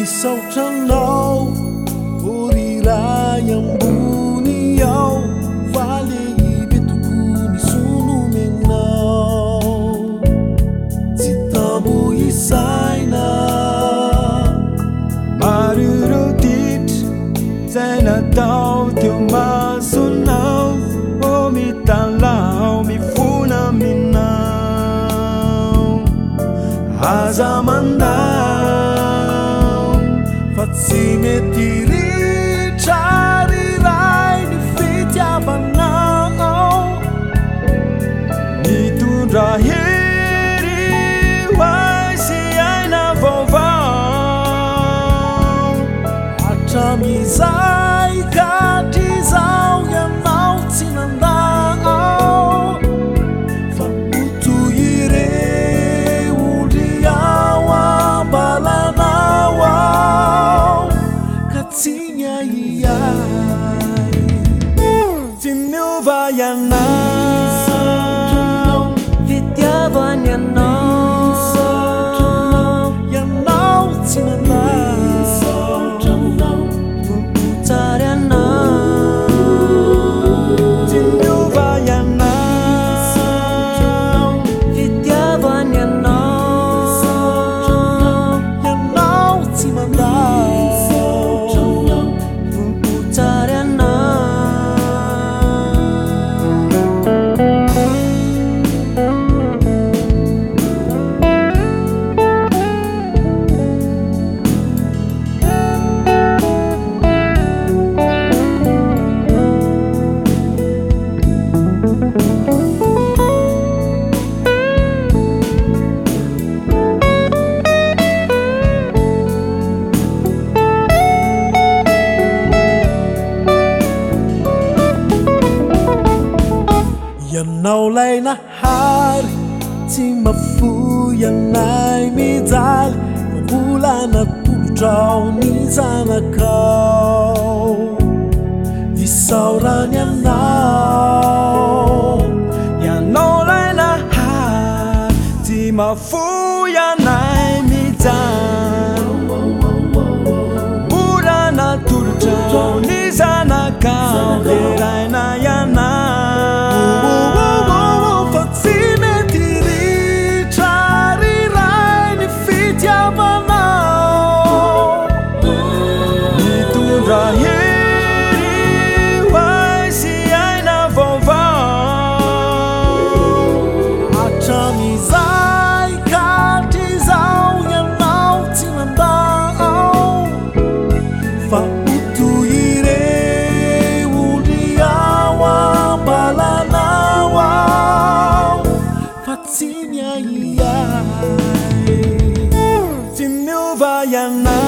Isao tranao Horiraya ambony ao fa lehibe tokony sonomenao tsy tambo isaina maro ireo ditra zay natao teo masonao ô mitalao mifona aminao aza mandao fa tsy mety ritra riray ny fitiavanao mitondra hery hoay sy aina vaovao hatramizay katrizao ianao tsy nandao fa otoireo ondry ao ambalanao ao ka tsy miahiay tsy miova ianao fitiavany ianao tsy nandao tsara anao tsy miova ianao fitiavany ianao tsy mandao tsara anao ianao lay nahary tsy mafoy anay mijaly fa mbola natolotrao ny zanakao isaorany anao ianao lay nahary tsy mafoy anay mijaly mbola natolotrao ny zanakao leraina ianao fa tsy mety ritra riray ny fitiavanao mitondra hery hoay sy aina vaovao hatramizay katrizao ianao tsy nandao fa otoireo ondry ao ambalanao ao fa tsy miahiay tsy miova ianao